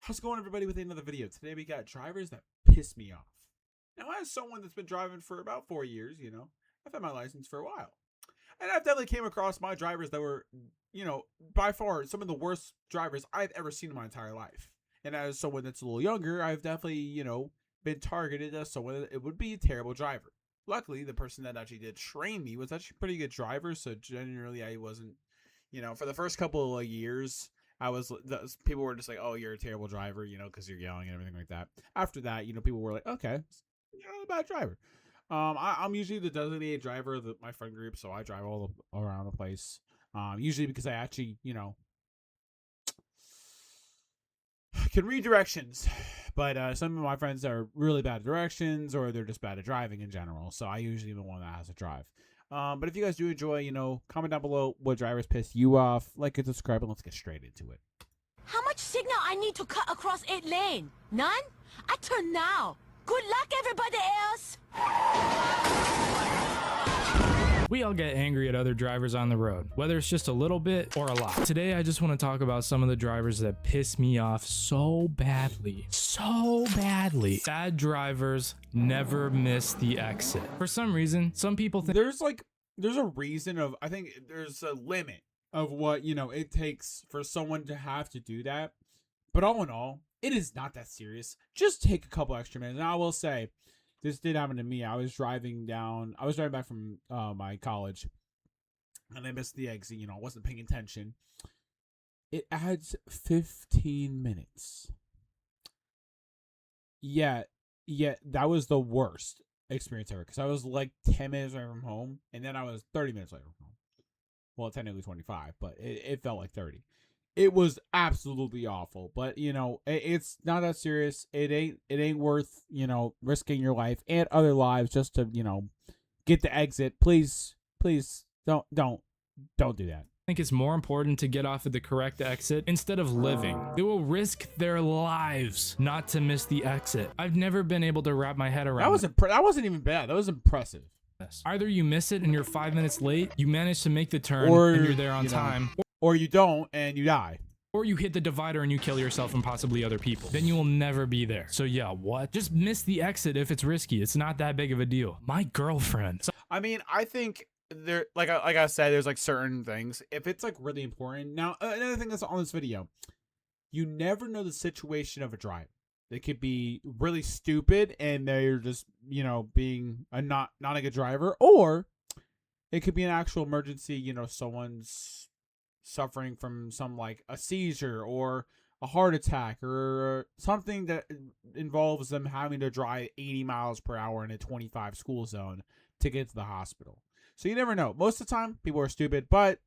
How's it going, everybody, with another video? Today we got drivers that piss me off. Now, as someone that's been driving for about 4 years, I've had my license for a while. And I've definitely came across my drivers that were, by far some of the worst drivers I've ever seen in my entire life. And as someone that's a little younger, I've definitely, been targeted as someone that it would be a terrible driver. Luckily, the person that actually did train me was actually a pretty good driver, so generally I wasn't, for the first couple of years, people were just like, oh, you're a terrible driver, because you're young and everything like that. After that, people were like, okay, you're not a bad driver. I'm usually the designated driver of my friend group, so I drive all around the place. Usually because I actually, can read directions. But some of my friends are really bad at directions, or they're just bad at driving in general. So I usually am the one that has to drive. But if you guys do enjoy, comment down below what drivers piss you off. Like and subscribe, and let's get straight into it. How much signal I need to cut across 8 lane? None? I turn now. Good luck, everybody else. We all get angry at other drivers on the road, whether it's just a little bit or a lot. Today, I just want to talk about some of the drivers that piss me off so badly. So badly. Bad drivers never miss the exit. For some reason, some people think there's a reason of, I think there's a limit of what, it takes for someone to have to do that. But all in all, it is not that serious. Just take a couple extra minutes. And I will say, this did happen to me. I was driving back from my college, and I missed the exit. I wasn't paying attention. It adds 15 minutes. Yeah, that was the worst experience ever, because I was like 10 minutes away from home, and then I was 30 minutes away from home. Well, technically 25, but it felt like 30. It was absolutely awful, but it's not that serious. It ain't worth, risking your life and other lives just to, get the exit. Please don't do that. I think it's more important to get off at the correct exit instead of living. They will risk their lives not to miss the exit. I've never been able to wrap my head around that wasn't even bad. That was impressive. Either you miss it and you're 5 minutes late, you manage to make the turn and you're there on time, or you don't and you die. or you hit the divider and you kill yourself and possibly other people. Then you will never be there. So yeah, what? Just miss the exit if it's risky. It's not that big of a deal. My girlfriend. I mean, I think there, like I said, there's like certain things. If it's like really important. Now, another thing that's on this video, you never know the situation of a driver. They could be really stupid and they're just, being a not a good driver, or it could be an actual emergency. Someone's suffering from some like a seizure or a heart attack or something that involves them having to drive 80 miles per hour in a 25 school zone to get to the hospital. So you never know. Most of the time, people are stupid, but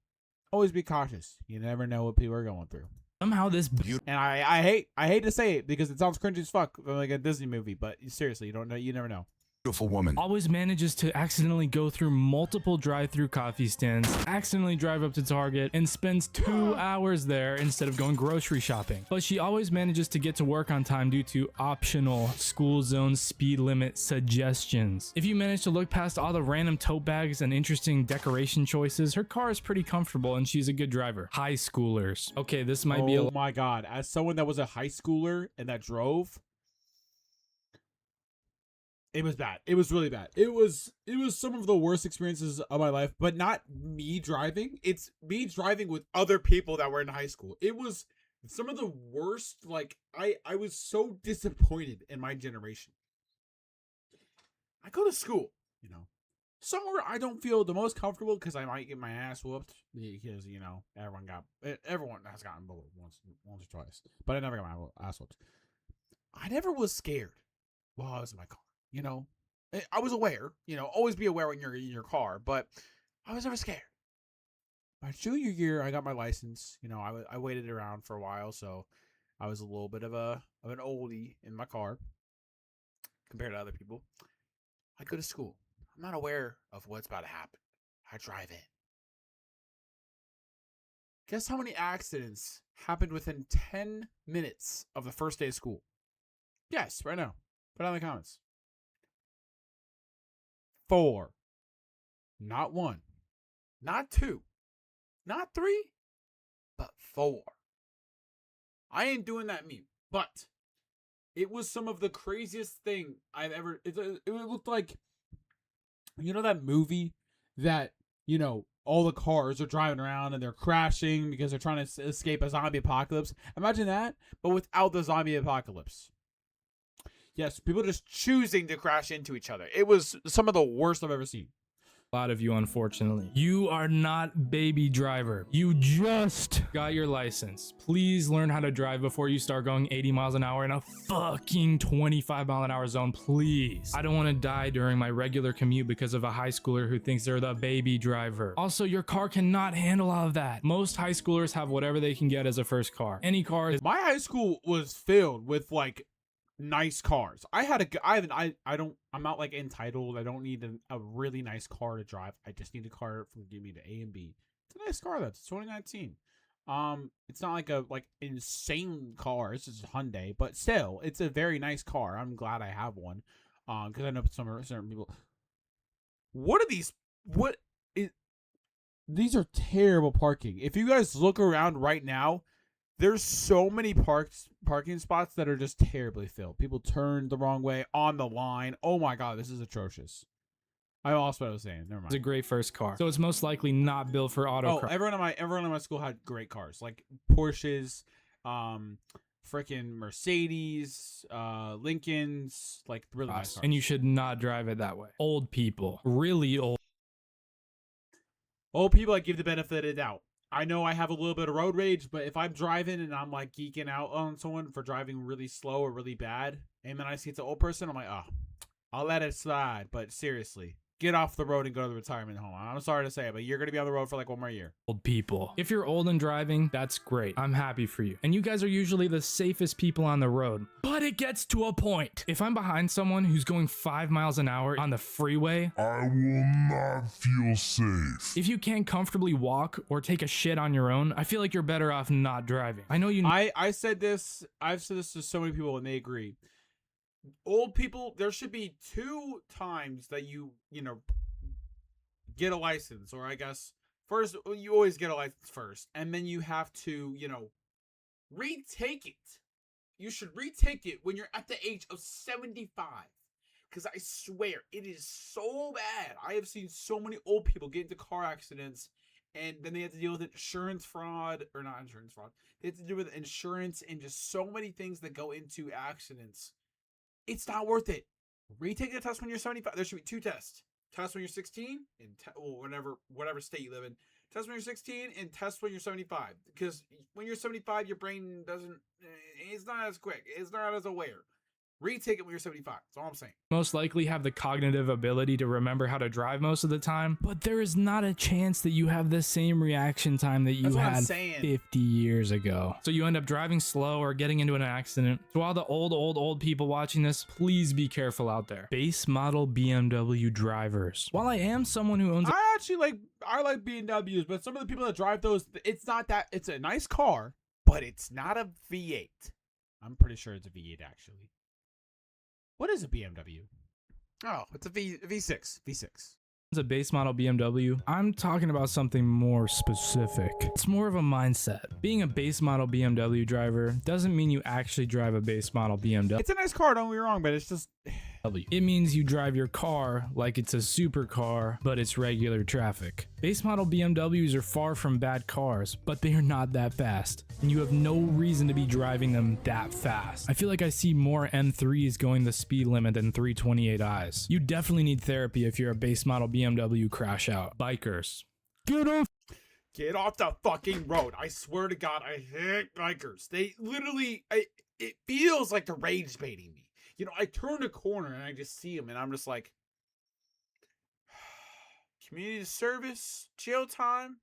always be cautious. You never know what people are going through. Somehow this and I hate to say it because it sounds cringy as fuck, like a Disney movie, but seriously, you don't know. You never know. Beautiful woman always manages to accidentally go through multiple drive-through coffee stands, accidentally drive up to Target, and spends 2 hours there instead of going grocery shopping. But she always manages to get to work on time due to optional school zone speed limit suggestions. If you manage to look past all the random tote bags and interesting decoration choices, her car is pretty comfortable and she's a good driver. High schoolers. Okay, this might be Oh my god, as someone that was a high schooler and that drove, it was bad. It was really bad. It was some of the worst experiences of my life, but not me driving. It's me driving with other people that were in high school. It was some of the worst. Like, I was so disappointed in my generation. I go to school, somewhere I don't feel the most comfortable because I might get my ass whooped because, everyone has gotten bullied once or twice, but I never got my ass whooped. I never was scared while I was in my car. I was aware, always be aware when you're in your car, but I was never scared. My junior year, I got my license. I waited around for a while, so I was a little bit of an oldie in my car compared to other people. I go to school. I'm not aware of what's about to happen. I drive in. Guess how many accidents happened within 10 minutes of the first day of school? Yes, right now. Put it in the comments. 4. Not 1. Not 2. Not 3. But 4. I ain't doing that meme. But it was some of the craziest thing I've ever. It looked like, you know, that movie that, you know, all the cars are driving around and they're crashing because they're trying to escape a zombie apocalypse. Imagine that, but without the zombie apocalypse. Yes, people just choosing to crash into each other. It was some of the worst I've ever seen. A lot of you, unfortunately. You are not baby driver. You just got your license. Please learn how to drive before you start going 80 miles an hour in a fucking 25 mile an hour zone, please. I don't want to die during my regular commute because of a high schooler who thinks they're the baby driver. Also, your car cannot handle all of that. Most high schoolers have whatever they can get as a first car. Any car is— My high school was filled with like nice cars. I'm not like entitled. I don't need a really nice car to drive. I just need a car from give me to A and B. It's a nice car though. It's 2019. It's not like a insane car. It's just a Hyundai, but still, it's a very nice car. I'm glad I have one. Because I know certain people. What are these? These are terrible parking. If you guys look around right now, there's so many parking spots that are just terribly filled. People turn the wrong way on the line. Oh my god, this is atrocious. I lost what I was saying. Never mind. a great first car. So it's most likely not built for autocross. Everyone in my school had great cars, like Porsches, freaking Mercedes, Lincolns, like really nice cars. And you should not drive it that way. Old people, really old. Old people, I give the benefit of the doubt. I know I have a little bit of road rage, but if I'm driving and I'm like geeking out on someone for driving really slow or really bad, and then I see it's an old person, I'm like, oh, I'll let it slide. But seriously, get off the road and go to the retirement home. I'm sorry to say it, but you're going to be on the road for like 1 more year. Old people. If you're old and driving, that's great. I'm happy for you. And you guys are usually the safest people on the road. But it gets to a point. If I'm behind someone who's going 5 miles an hour on the freeway, I will not feel safe. if you can't comfortably walk or take a shit on your own, I feel like you're better off not driving. I know you— I've said this to so many people and they agree. Old people, there should be 2 times that you get a license, or I guess first you always get a license first, and then you have to, retake it. You should retake it when you're at the age of 75. Because I swear, it is so bad. I have seen so many old people get into car accidents, and then they have to deal with insurance fraud, or not insurance fraud. They have to deal with insurance and just so many things that go into accidents. It's not worth it. Retake the test when you're 75. There should be 2 tests. Test when you're 16 and whatever state you live in. Test when you're 16 and test when you're 75. Because when you're 75, your brain it's not as quick. It's not as aware. Retake it when you're 75. That's all I'm saying. most likely have the cognitive ability to remember how to drive most of the time, but there is not a chance that you have the same reaction time that you had 50 years ago. So you end up driving slow or getting into an accident. To all the old people watching this, please be careful out there. Base model BMW drivers. While I am someone who owns— I like BMWs, but some of the people that drive those, it's a nice car, but it's not a V8. I'm pretty sure it's a V8 actually. What is a BMW? Oh, it's a V6. a base model BMW, I'm talking about something more specific. It's more of a mindset. Being a base model BMW driver doesn't mean you actually drive a base model BMW. It's a nice car, don't get me wrong, but it's just... It means you drive your car like it's a supercar, but it's regular traffic. Base model BMWs are far from bad cars, but they are not that fast, and you have no reason to be driving them that fast. I feel like I see more M3s going the speed limit than 328i's. You definitely need therapy if you're a base model BMW crash out. Bikers, get off the fucking road. I swear to God, I hate bikers. They literally, it feels like they're rage baiting me. I turn a corner and I just see them and I'm just like, community service, chill time,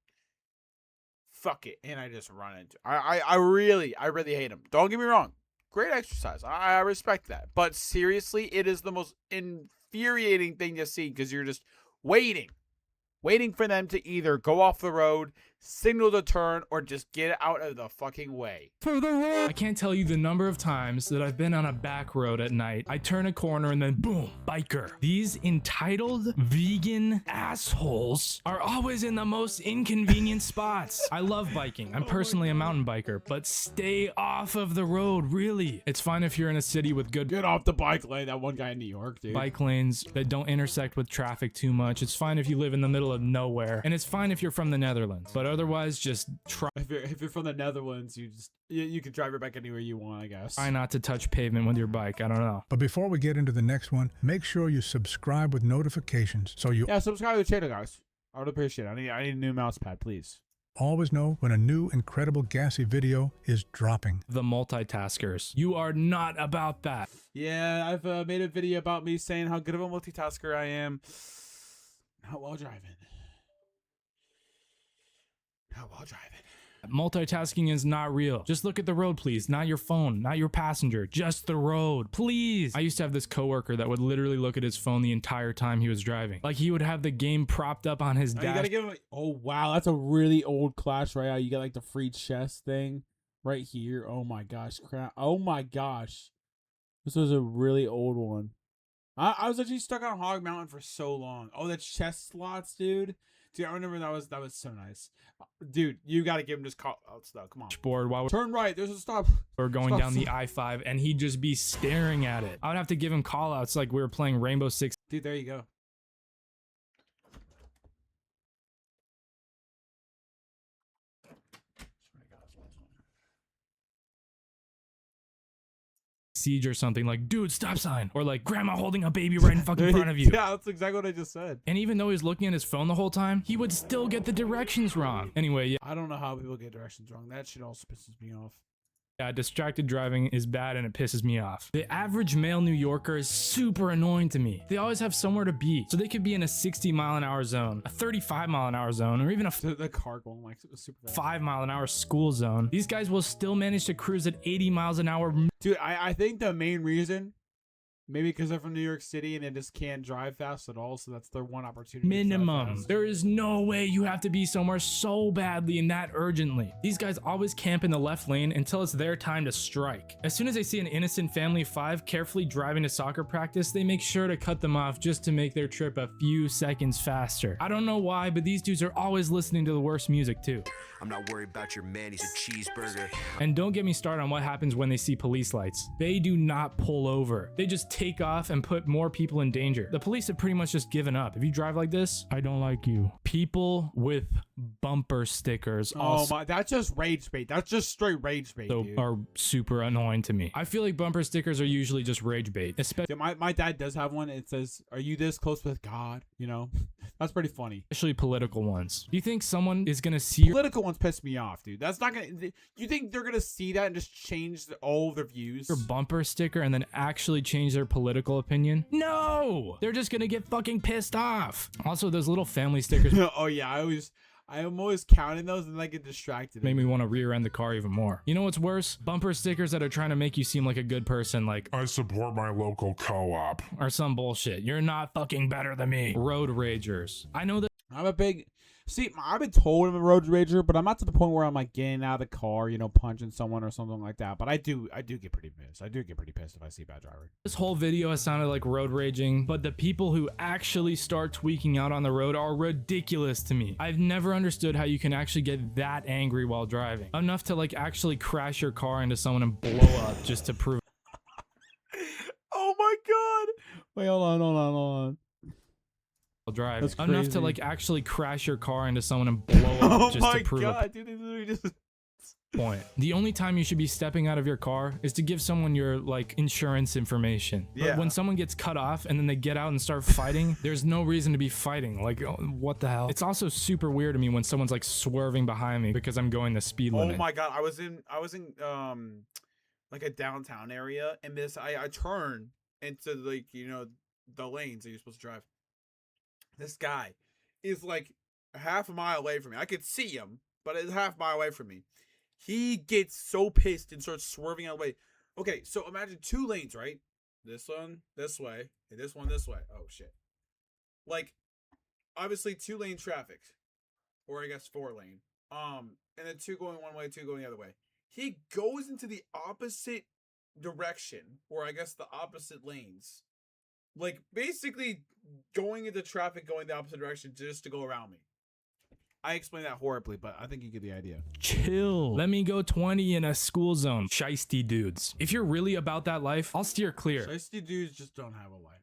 fuck it. And I just run into, I really hate them. Don't get me wrong. Great exercise. I respect that. But seriously, it is the most infuriating thing to see because you're just waiting for them to either go off the road, signal to turn, or just get out of the fucking way. For the road. I can't tell you the number of times that I've been on a back road at night. I turn a corner and then boom, biker. These entitled vegan assholes are always in the most inconvenient spots. I love biking. I'm personally a mountain biker, but stay off of the road, really. It's fine if you're in a city with good Get off the bike lane. That one guy in New York, dude. bike lanes that don't intersect with traffic too much. It's fine if you live in the middle of nowhere, and it's fine if you're from the Netherlands, but otherwise just try If you're from the Netherlands, you can drive your bike anywhere you want, I guess. not to touch pavement with your bike. I don't know. But before we get into the next one, make sure you subscribe with notifications so you Yeah, subscribe to the channel, guys. I would appreciate it. I need a new mouse pad, please. always know when a new incredible gassy video is dropping. The multitaskers. You are not about that. Yeah, I've made a video about me saying how good of a multitasker I am. Not while driving. Not while driving. Multitasking is not real. Just look at the road, please. Not your phone, not your passenger, just the road, please. I used to have this coworker that would literally look at his phone the entire time he was driving. Like he would have the game propped up on his You dash. gotta give him. Oh wow, that's a really old Clash Royale. You got like the free chest thing right here. Oh my gosh, crap. Oh my gosh, this was a really old one. I was actually stuck on Hog Mountain for so long. Oh, the chest slots, dude. Dude, I remember that was so nice. Dude, you gotta give him just call outs though. Come on. Board while Turn right. There's a stop. we're going Stop. down the I-5, and he'd just be staring at it. I would have to give him call outs like we were playing Rainbow Six. Dude, there you go. Siege or something, like, dude, stop sign, or like grandma holding a baby right in fucking front of you. Yeah, that's exactly what I just said. And even though he was looking at his phone the whole time, he would still get the directions wrong. Anyway, I don't know how people get directions wrong. That shit also pisses me off. yeah, distracted driving is bad and it pisses me off. The average male New Yorker is super annoying to me. They always have somewhere to be. So they could be in a 60-mile-an-hour zone, a 35-mile-an-hour zone, or even a The car going like super fast. 5-mile-an-hour school zone. These guys will still manage to cruise at 80 miles an hour. Dude, I think the main reason, maybe because they're from New York City and they just can't drive fast at all, so that's their one opportunity. to drive Minimum. fast. There is no way you have to be somewhere so badly and that urgently. These guys always camp in the left lane until it's their time to strike. As soon as they see an innocent family of 5 carefully driving to soccer practice, they make sure to cut them off just to make their trip a few seconds faster. I don't know why, but these dudes are always listening to the worst music too. I'm not worried about your man, he's a cheeseburger. And don't get me started on what happens when they see police lights. They do not pull over. They just take off and put more people in danger. The police have pretty much just given up. If you drive like this, I don't like you. People with bumper stickers Oh also my, that's just rage bait. That's just straight rage bait, dude. are super annoying to me. I feel like bumper stickers are usually just rage bait, Dude, my dad does have one. It says, "Are you this close with God?" You know, that's pretty funny. especially political ones. Do you think someone is gonna see your Political ones piss me off, dude. That's not gonna. You think they're gonna see that and just change all of their views? bumper sticker and then actually change their political opinion? No! They're just gonna get fucking pissed off. Also, those little family stickers Oh yeah, I'm always counting those and I get distracted. make me want to rear end the car even more. You know what's worse? Bumper stickers that are trying to make you seem like a good person, like, I support my local co-op. or some bullshit. You're not fucking better than me. Road ragers. I know that I'm a big. See, I've been told I'm a road rager, but I'm not to the point where I'm like getting out of the car, you know, punching someone or something like that. But I do get pretty pissed. I do get pretty pissed if I see a bad driver. this whole video has sounded like road raging, but the people who actually start tweaking out on the road are ridiculous to me. I've never understood how you can actually get that angry while driving. Enough to like actually crash your car into someone and blow up just to prove Oh my god! Wait, hold on. driving. That's Enough to crazy. like actually crash your car into someone and blow up Oh just my to prove a god, dude! They literally just. point. The only time you should be stepping out of your car is to give someone your like insurance information. Yeah. But when someone gets cut off and then they get out and start fighting, there's no reason to be fighting. Like, oh, what the hell? It's also super weird to me when someone's like swerving behind me because I'm going the speed Oh limit. my god, I was in like a downtown area, and I turned into like, you know, the lanes that you're supposed to drive. This guy is like half a mile away from me. I could see him, but it's half a mile away from me. He gets so pissed and starts swerving out of the way. Okay, so imagine 2 lanes, right? This one this way, and this one this way. Oh shit. Like, obviously 2-lane traffic. Or I guess 4-lane. and then two going one way, two going the other way. He goes into the opposite direction, or I guess the opposite lanes. Like, basically going into traffic, going the opposite direction just to go around me. I explained that horribly, but I think you get the idea. Chill. Let me go 20 in a school zone. Shiesty dudes. If you're really about that life, I'll steer clear. Shiesty dudes just don't have a life.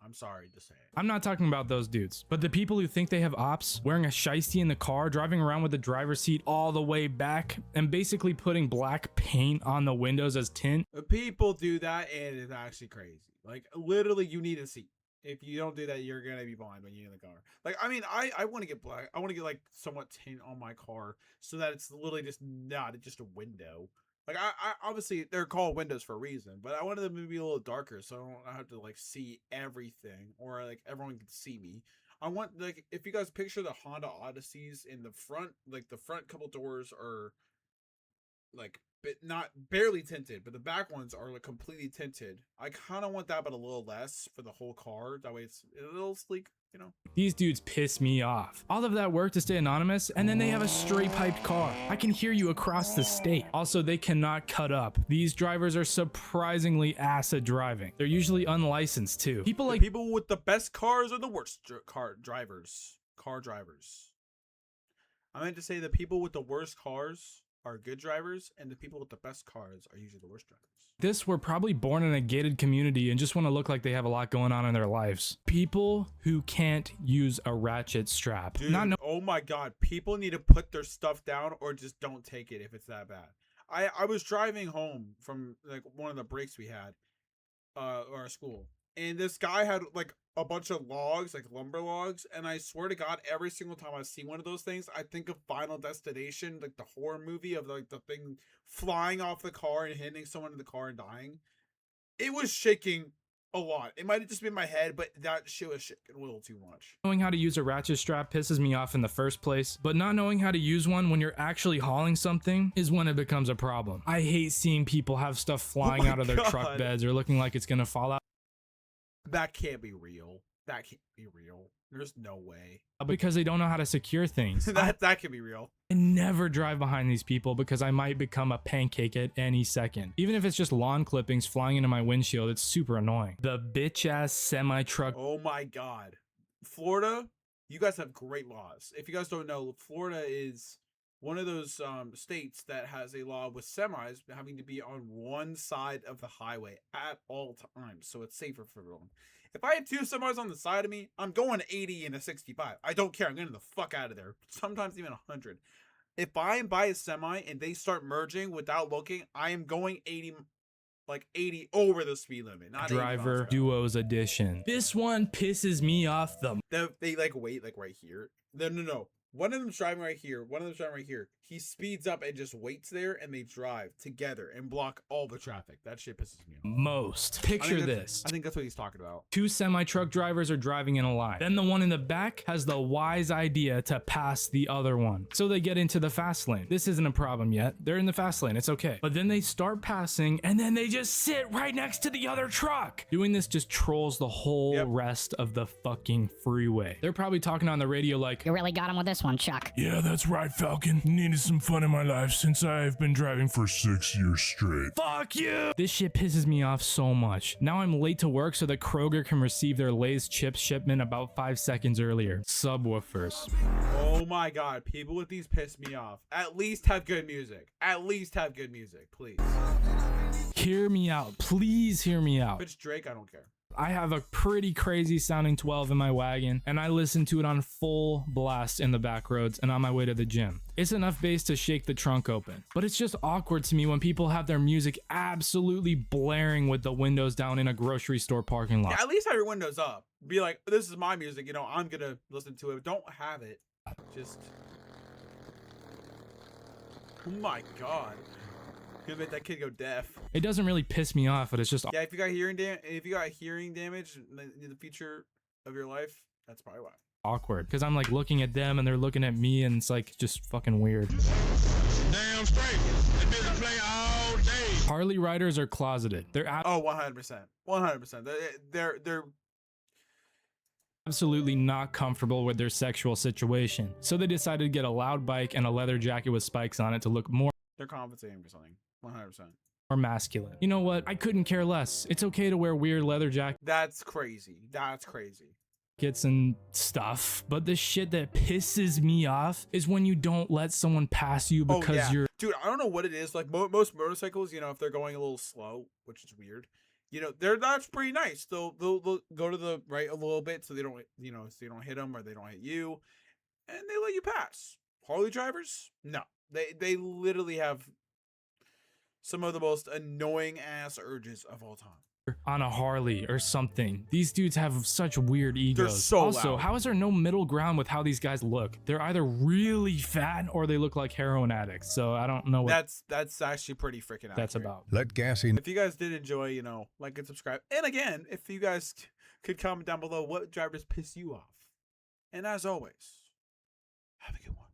I'm sorry to say it. I'm not talking about those dudes, but the people who think they have ops, wearing a shiesty in the car, driving around with the driver's seat all the way back, and basically putting black paint on the windows as tint. People do that, and it's actually crazy. Like, literally, you need a seat. If you don't do that, you're gonna be blind when you're in the car. Like, I mean, I want to get black. I want to get like somewhat tint on my car so that it's literally just not just a window. Like, I obviously they're called windows for a reason, but I wanted them to be a little darker so I don't have to like see everything, or like everyone can see me. I want, like, if you guys picture the Honda Odysseys in the front, like the front couple doors are like not barely tinted, but the back ones are like completely tinted. I kind of want that, but a little less for the whole car. That way it's a little sleek, you know. These dudes piss me off. All of that work to stay anonymous, and then they have a straight piped car. I can hear you across the state. Also, they cannot cut up. These drivers are surprisingly ass at driving. They're usually unlicensed too. People like people with the best cars are the worst car drivers. I meant to say the people with the worst cars are good drivers, and the people with the best cars are usually the worst drivers. this were probably born in a gated community and just want to look like they have a lot going on in their lives. People who can't use a ratchet strap. Dude, Not oh my god, people need to put their stuff down or just don't take it if it's that bad. I was driving home from like one of the breaks we had our school, and this guy had like a bunch of logs, like lumber logs, and I swear to god, every single time I see one of those things, I think of Final Destination, like the horror movie of like the thing flying off the car and hitting someone in the car and dying. It was shaking a lot. It might have just been my head, but that shit was shaking a little too much. knowing how to use a ratchet strap pisses me off in the first place, but not knowing how to use one when you're actually hauling something is when it becomes a problem. I hate seeing people have stuff flying out of their truck beds or looking like it's gonna fall out. That can't be real. That can't be real. There's no way. Because they don't know how to secure things. that can be real. I never drive behind these people because I might become a pancake at any second. Even if it's just lawn clippings flying into my windshield, it's super annoying. The bitch ass semi truck. Oh my god. Florida, you guys have great laws. If you guys don't know, Florida is one of those states that has a law with semis having to be on one side of the highway at all times, so it's safer for everyone. If I have two semis on the side of me, I'm going 80 and a 65. I don't care. I'm getting the fuck out of there. Sometimes even 100. If I am by a semi and they start merging without looking, I am going 80, like 80 over the speed limit. Not Driver Duos edition. This one pisses me off They like wait like right here. No. One of them's driving right here. One of them's driving right here. He speeds up and just waits there, and they drive together and block all the traffic. That shit pisses me off. most. Picture this. I think that's what he's talking about. Two semi-truck drivers are driving in a line. Then the one in the back has the wise idea to pass the other one. So they get into the fast lane. This isn't a problem yet. They're in the fast lane. It's okay. But then they start passing, and then they just sit right next to the other truck. Doing this just trolls the whole rest of the fucking freeway. They're probably talking on the radio like, You really got him with this one, Chuck. Yeah, that's right, Falcon. Needed some fun in my life since I've been driving for 6 years straight. fuck you! This shit pisses me off so much. Now I'm late to work so that Kroger can receive their Lay's chips shipment about 5 seconds earlier. Subwoofers. Oh my god, people with these piss me off. At least have good music. At least have good music, please. Hear me out. Please hear me out. If it's Drake, I don't care. I have a pretty crazy sounding 12 in my wagon, and I listen to it on full blast in the back roads and on my way to the gym. It's enough bass to shake the trunk open, but it's just awkward to me when people have their music absolutely blaring with the windows down in a grocery store parking lot. Yeah, at least have your windows up. Be like, this is my music, you know, I'm gonna listen to it. Don't have it. Just... Oh my god. Gonna make that kid go deaf. It doesn't really piss me off, but it's just Yeah, if you got hearing damage in the future of your life, that's probably why. awkward because I'm like looking at them and they're looking at me, and it's like just fucking weird. Damn straight. That bitch play all day. Harley riders are closeted. They're out. Oh, 100%. 100%. They're absolutely not comfortable with their sexual situation. So they decided to get a loud bike and a leather jacket with spikes on it to look more They're compensating for something. 100%. masculine. You know what? I couldn't care less. It's okay to wear weird leather That's crazy. That's crazy. jackets and stuff, but the shit that pisses me off is when you don't let someone pass you because you're Dude, I don't know what it is. Like most motorcycles, you know, if they're going a little slow, which is weird, you know, that's pretty nice. They'll go to the right a little bit so they don't, you know, so you don't hit them or they don't hit you, and they let you pass. Harley drivers, no, they literally have some of the most annoying ass urges of all time. on a Harley or something. These dudes have such weird egos. so also, loud. how is there no middle ground with how these guys look? They're either really fat or they look like heroin addicts. So I don't know what That's actually pretty freaking that's accurate. about. Let Gassy If you guys did enjoy, you know, like and subscribe. And again, if you guys could comment down below what drivers piss you off. And as always, have a good one.